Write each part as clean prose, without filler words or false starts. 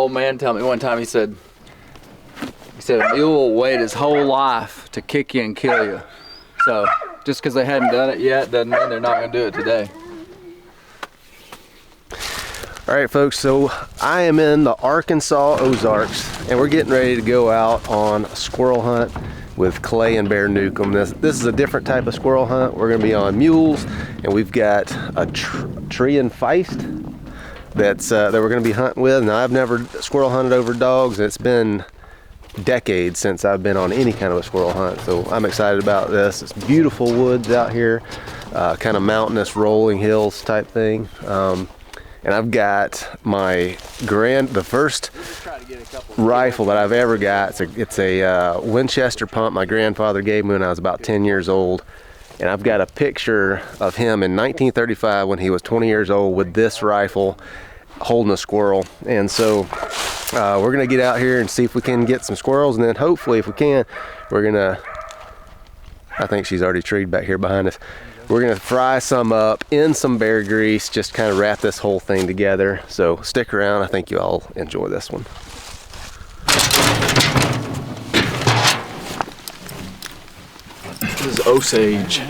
old man tell me one time, he said a mule will wait his whole life to kick you and kill you. So just because they hadn't done it yet doesn't mean they're not going to do it today. All right, folks, so I am in the Arkansas Ozarks, and we're getting ready to go out on a squirrel hunt with Clay and Bear Newcomb. This is a different type of squirrel hunt. We're going to be on mules, and we've got a tree and feist that we're going to be hunting with. Now, I've never squirrel hunted over dogs. It's been decades since I've been on any kind of a squirrel hunt, so I'm excited about this. It's beautiful woods out here, kind of mountainous rolling hills type thing. And I've got the first rifle that I've ever got. It's a Winchester pump my grandfather gave me when I was about 10 years old. And I've got a picture of him in 1935 when he was 20 years old with this rifle holding a squirrel. And so we're gonna get out here and see if we can get some squirrels, and then hopefully, if we can, we're gonna, I think she's already treed back here behind us. We're gonna fry some up in some bear grease, just kind of wrap this whole thing together. So stick around, I think you all enjoy this one. This is Osage.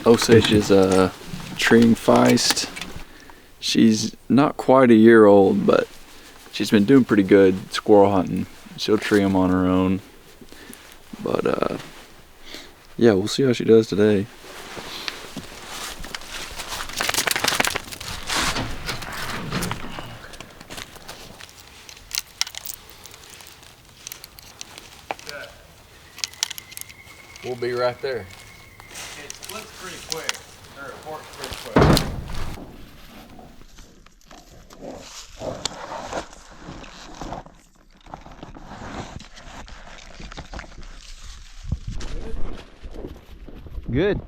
Osage is a tree and feist. She's not quite a year old, but she's been doing pretty good squirrel hunting. She'll tree them on her own. But yeah, we'll see how she does today. We'll be right there. It splits pretty quick, or it forks pretty quick. Good.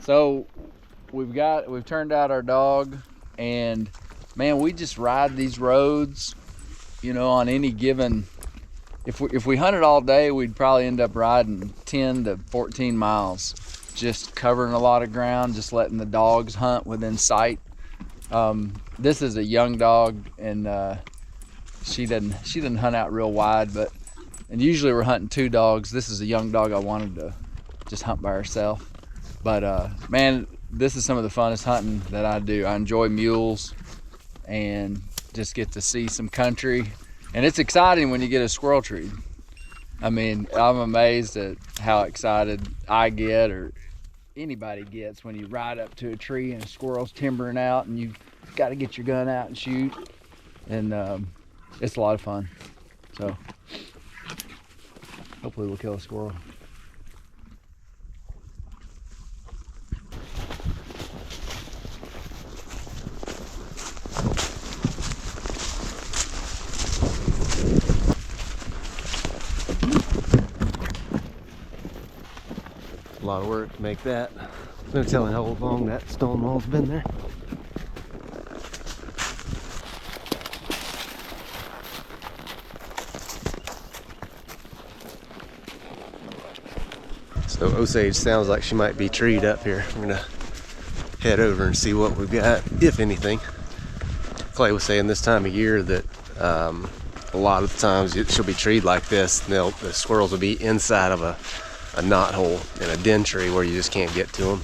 So we've turned out our dog, and man, we just ride these roads, you know, on any given, if we hunted all day, we'd probably end up riding 10 to 14 miles, just covering a lot of ground, just letting the dogs hunt within sight. This is a young dog, and she doesn't hunt out real wide, and usually we're hunting two dogs. This is a young dog I wanted to just hunt by herself. But man, this is some of the funnest hunting that I do. I enjoy mules and just get to see some country. And it's exciting when you get a squirrel tree. I mean, I'm amazed at how excited I get, or anybody gets, when you ride up to a tree and a squirrel's timbering out and you've got to get your gun out and shoot. And it's a lot of fun. So hopefully we'll kill a squirrel. A lot of work to make that. No telling how long that stone wall's been there. So Osage sounds like she might be treed up here. I'm gonna head over and see what we've got, if anything. Clay was saying this time of year that a lot of the times she'll be treed like this. The squirrels will be inside of a knot hole in a den tree where you just can't get to them.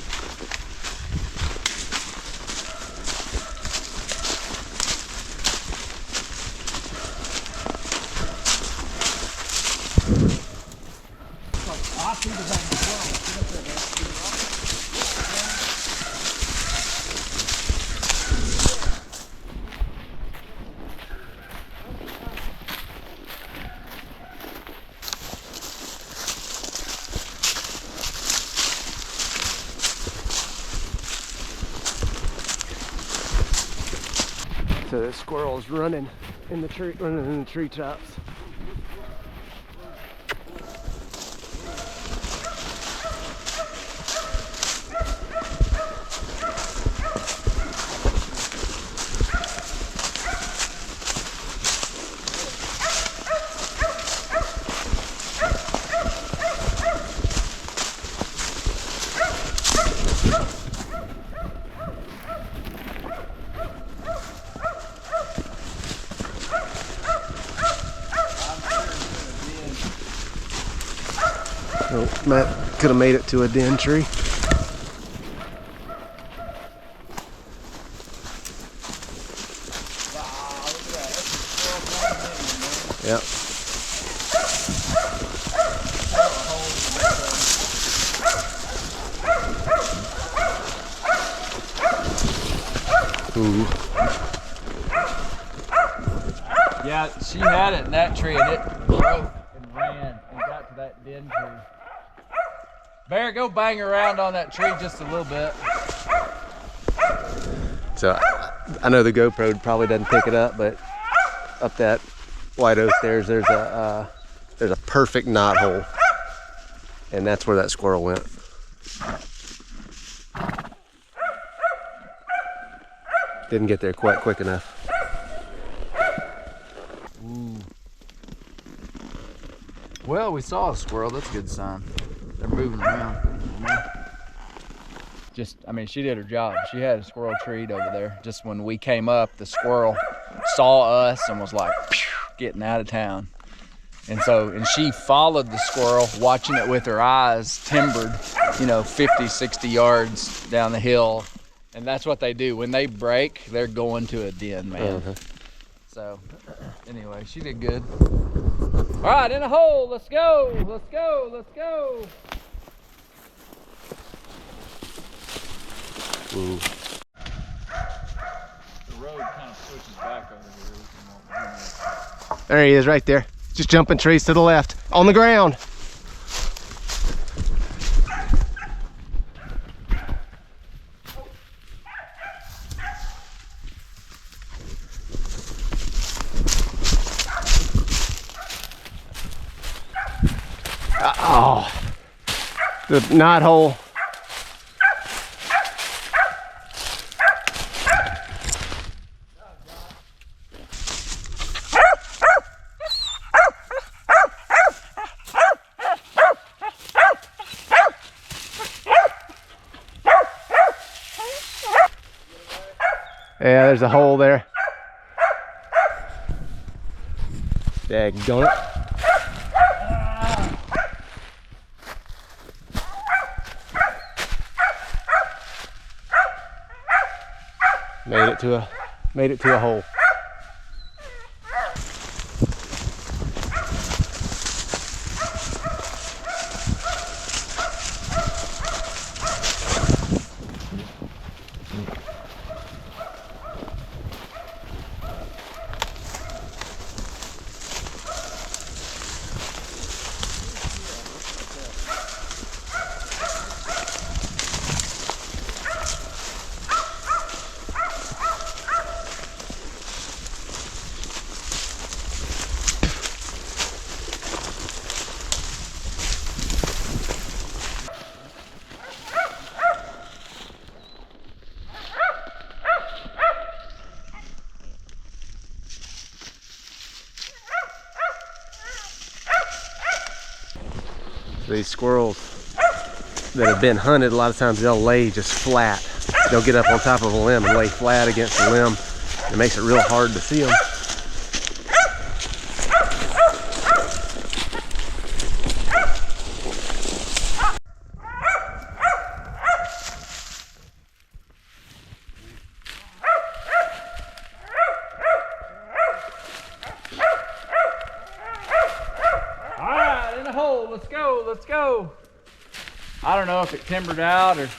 So the squirrel's running in the treetops. Oh, Matt could have made it to a den tree. Yep. Ooh. Yeah, she had it in that tree and it broke and ran and got to that den tree. Bear, go bang around on that tree just a little bit. So I know the GoPro probably doesn't pick it up, but up that white oak there's a perfect knot hole, and that's where that squirrel went. Didn't get there quite quick enough. Ooh. Well, we saw a squirrel. That's a good sign. They're moving around. I mean, she did her job. She had a squirrel treat over there. Just when we came up, the squirrel saw us and was like, phew, getting out of town. And she followed the squirrel, watching it with her eyes, timbered, 50, 60 yards down the hill. And that's what they do. When they break, they're going to a den, man. Uh-huh. So, anyway, she did good. All right, in a hole. Let's go. Let's go. Let's go. Ooh. The road kind of switches back over here. There he is, right there. Just jumping trees to the left, on the ground. Oh, the knot hole. Yeah, there's a hole there. Daggone it. Made it to a hole. These squirrels that have been hunted, a lot of times they'll lay just flat. They'll get up on top of a limb and lay flat against the limb. It makes it real hard to see them. Let's go, let's go. I don't know if it timbered out or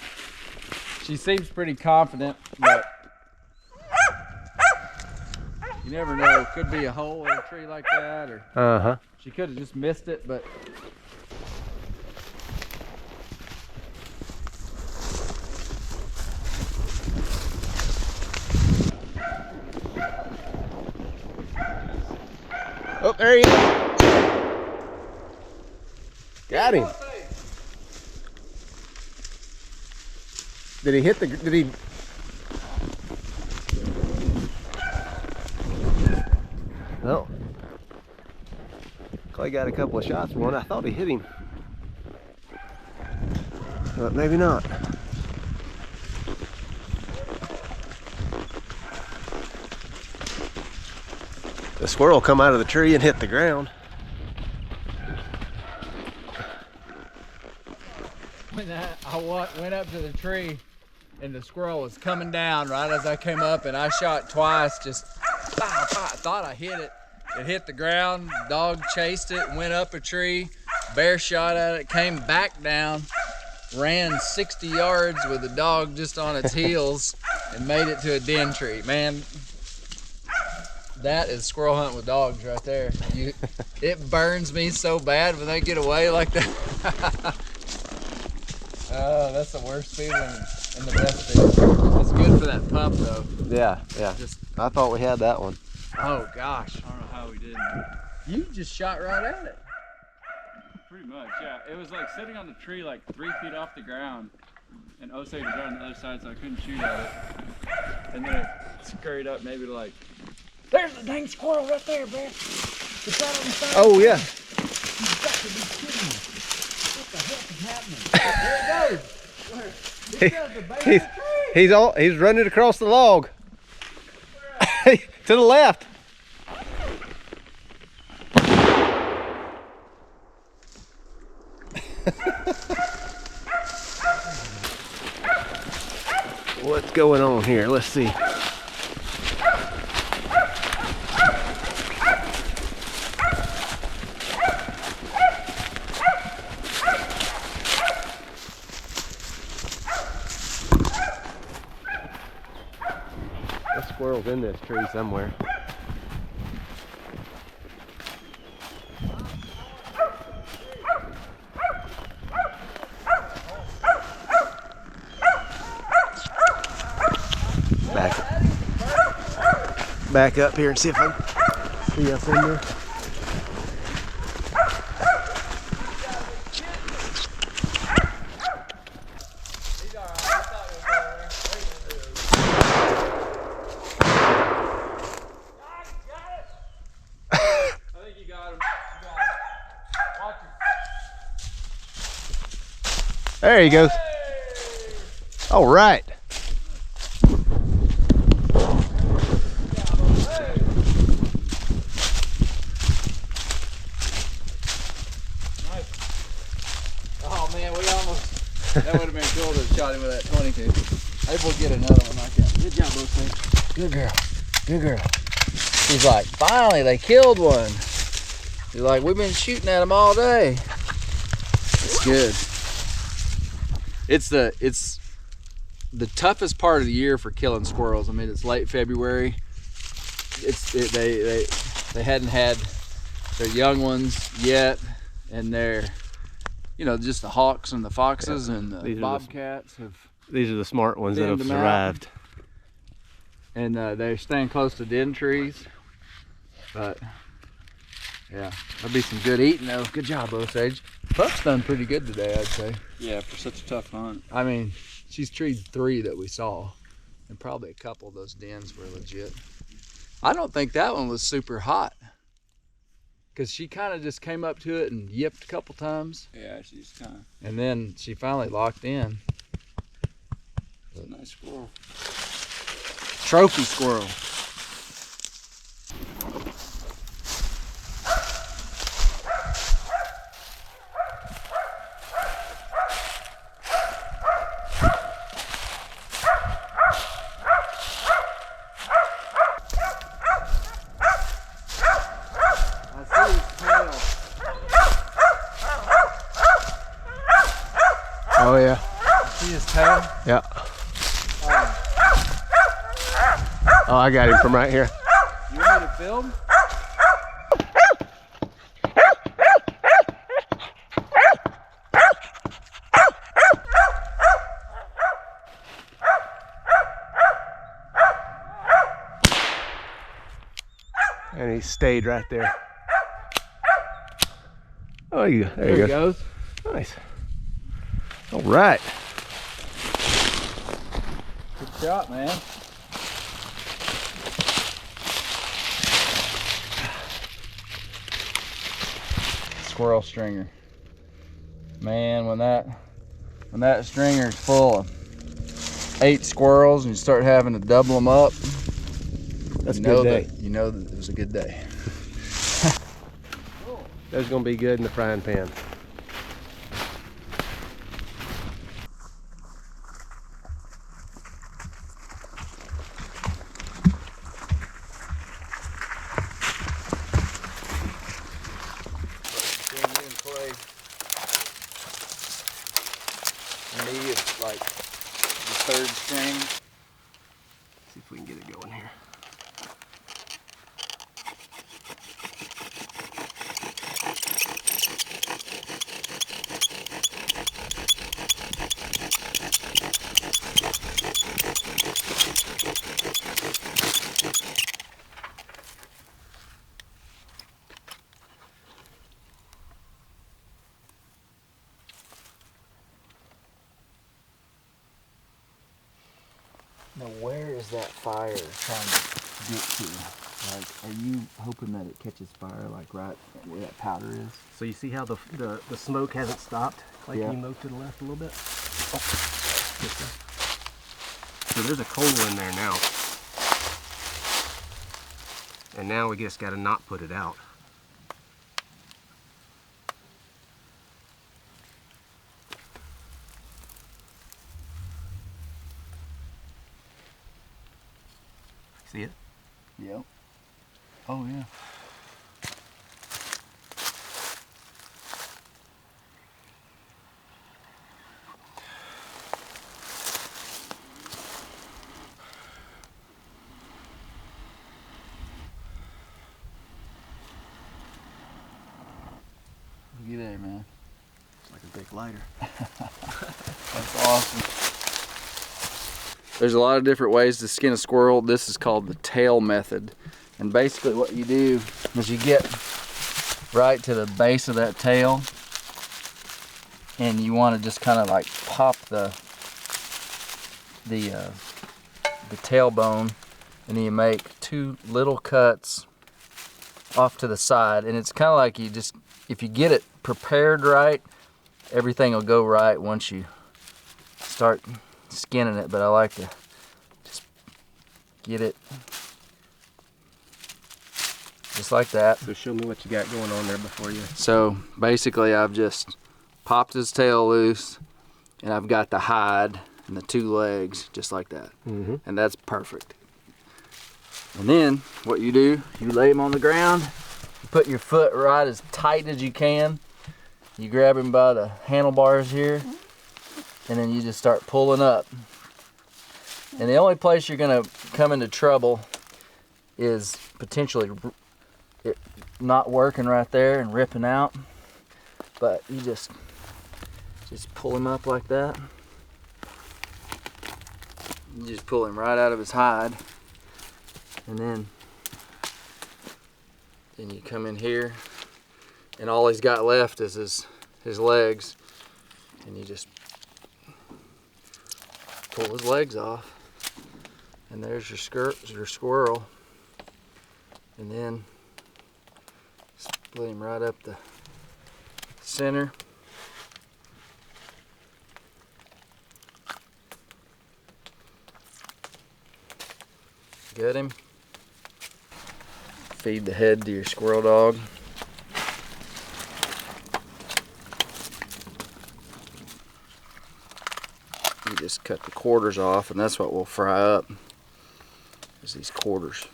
she seems pretty confident, but you never know. Could be a hole in a tree like that, or she could have just missed it, but Oh, there he is. Got him. Did he hit the, did he? No. Clay got a couple of shots for one. I thought he hit him. But maybe not. The squirrel come out of the tree and hit the ground. When I went up to the tree and the squirrel was coming down right as I came up, and I shot twice, just pow, pow. I thought I hit it. It hit the ground, dog chased it, went up a tree, bear shot at it, came back down, ran 60 yards with the dog just on its heels and made it to a den tree. Man, that is squirrel hunt with dogs right there. It burns me so bad when they get away like that. Oh, that's the worst feeling and the best feeling. It's good for that pup though. Yeah. I thought we had that one. Oh gosh. I don't know how we didn't. You just shot right at it. Pretty much, yeah. It was like sitting on the tree like 3 feet off the ground, and Osage was right on the other side, so I couldn't shoot at it. And then it scurried up maybe to like, there's the dang squirrel right there, man. It's right on the side. Oh yeah. You've got to be kidding me. What the heck is happening? There it goes. Where? It does the base of the tree. He's running across the log. To the left. What's going on here? Let's see. That squirrel's in this tree somewhere. Back up here and see if I can see up in there. I think you got him. Watch him. There he goes. All right. Oh man, we almost, that would have been cool to have shot him with that 22. Maybe we'll get another one like that. Good job, both things. Good girl. Good girl. He's like, finally, they killed one. He's like, we've been shooting at them all day. It's good. It's the toughest part of the year for killing squirrels. I mean, it's late February. They hadn't had their young ones yet, and they're, you know, just the hawks and the foxes and the bobcats These are the smart ones that have thinned them survived. and they're staying close to den trees. But yeah, that'll be some good eating though. Good job, Osage. Pup's done pretty good today, I'd say. Yeah, for such a tough hunt. I mean, she's treed 3 that we saw, and probably a couple of those dens were legit. I don't think that one was super hot, because she kind of just came up to it and yipped a couple times. Yeah, she's kind of And then she finally locked in. a nice squirrel. Trophy squirrel. Oh yeah. See his tail? Yeah. Oh, I got him from right here. You want me to film? And he stayed right there. Oh, there There you he go. goes. Nice. All right. Good shot, man. Squirrel stringer. Man, when that stringer is full of 8 squirrels and you start having to double them up, That's a good day. you know that it was a good day. Those gonna be good in the frying pan. Me is like the 3rd string. See if we can get it going here. Now, where is that fire trying to get to? Like, are you hoping that it catches fire, like right where that powder is? So you see how the smoke hasn't stopped? Like Yeah. you move to the left a little bit? Oh. So there's a coal in there now. And now we just gotta not put it out. See it? Yep. Oh, yeah. Looky there, man. It's like a big lighter. That's awesome. There's a lot of different ways to skin a squirrel. This is called the tail method. And basically what you do is you get right to the base of that tail and you want to just kind of like pop the tailbone, and then you make 2 little cuts off to the side, and it's kind of like if you get it prepared right, everything will go right once you start skinning it. But I like to just get it just like that. So show me what you got going on there before you. So basically I've just popped his tail loose and I've got the hide and the 2 legs just like that. Mm-hmm. And that's perfect. And then what you do, you lay him on the ground, you put your foot right as tight as you can, you grab him by the handlebars here, and then you just start pulling up. And the only place you're gonna come into trouble is potentially it not working right there and ripping out. But you just pull him up like that. You just pull him right out of his hide. And then you come in here, and all he's got left is his legs, and you just pull his legs off, and there's your squirrel, and then split him right up the center. Gut him. Feed the head to your squirrel dog. You just cut the quarters off, and that's what we'll fry up, is these quarters.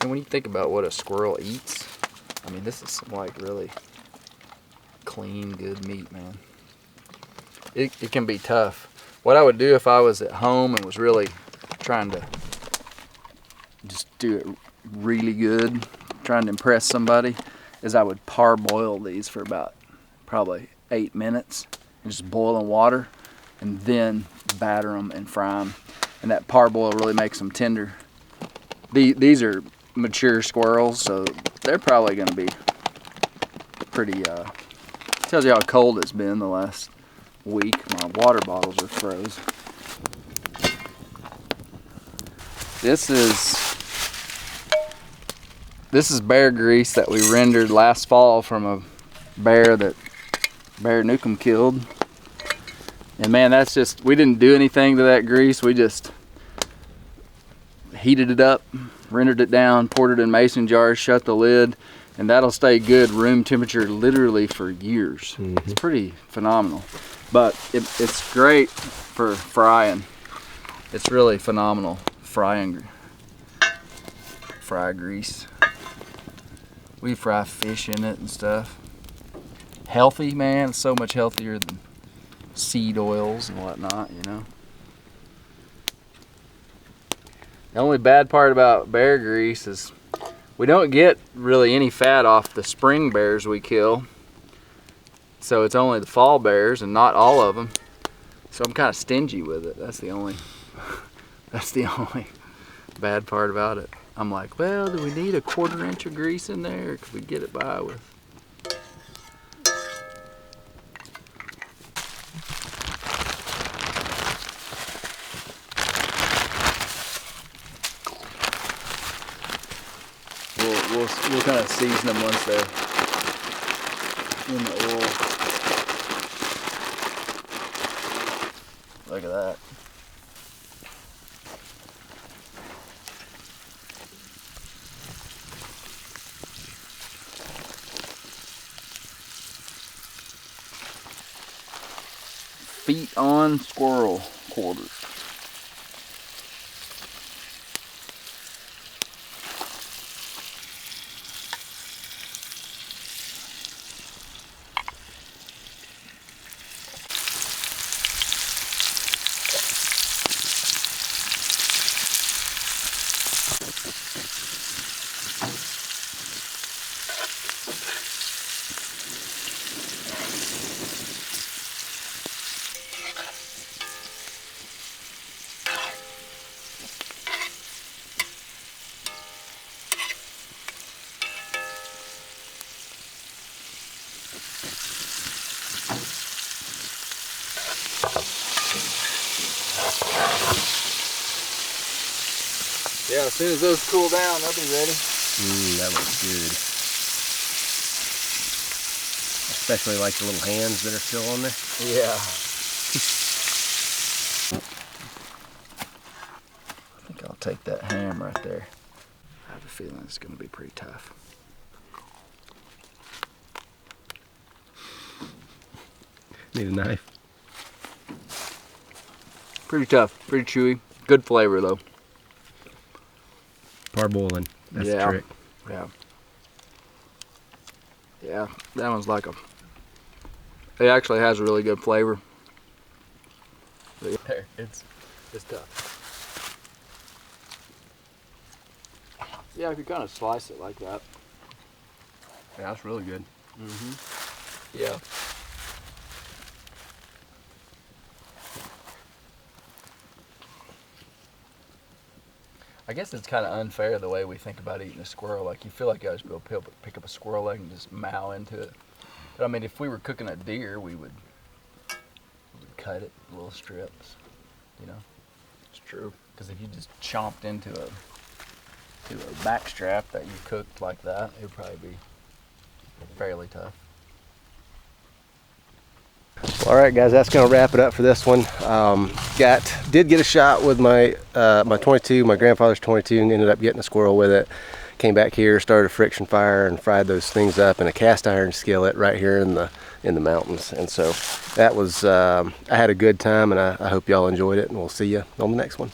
And when you think about what a squirrel eats, I mean, this is some like really clean, good meat, man. It can be tough. What I would do if I was at home and was really trying to just do it really good, trying to impress somebody, is I would parboil these for about probably 8 minutes and just boil in water and then batter them and fry them. and that parboil really makes them tender. These are mature squirrels, so they're probably going to be pretty, tells you how cold it's been the last week. My water bottles are froze. This is bear grease that we rendered last fall from a bear that Bear Newcomb killed. And man, that's just, we didn't do anything to that grease. We just heated it up, rendered it down, poured it in mason jars, shut the lid, and that'll stay good room temperature literally for years. It's pretty phenomenal. But it's great for frying. It's really phenomenal fry grease. We fry fish in it and stuff. Healthy, man. It's so much healthier than seed oils and whatnot, you know. The only bad part about bear grease is we don't get really any fat off the spring bears we kill. So it's only the fall bears and not all of them. So I'm kind of stingy with it. That's the only bad part about it. I'm like, well, do we need a 1/4 inch of grease in there, or could we get it by with? We'll kind of season them once they're in the oil. Look at that. Feet on squirrel quarters. Yeah, as soon as those cool down, they'll be ready. That looks good. Especially like the little hands that are still on there. Yeah. I think I'll take that ham right there. I have a feeling it's going to be pretty tough. Need a knife. Pretty tough, pretty chewy. Good flavor though. Parboiling. That's the trick. Yeah. Yeah, that one's like it actually has a really good flavor. There, it's tough. Yeah, if you kind of slice it like that. Yeah, that's really good. Yeah. I guess it's kind of unfair the way we think about eating a squirrel. Like, you feel like you guys go pick up a squirrel leg and just mow into it. But I mean, if we were cooking a deer, we would cut it in little strips, you know? It's true. Because if you just chomped into a back strap that you cooked like that, it would probably be fairly tough. All right, guys, that's gonna wrap it up for this one. Did get a shot with my my 22, my grandfather's 22, and ended up getting a squirrel with it. Came back here, started a friction fire, and fried those things up in a cast iron skillet right here in the mountains. And so that was I had a good time, and I hope y'all enjoyed it. And we'll see you on the next one.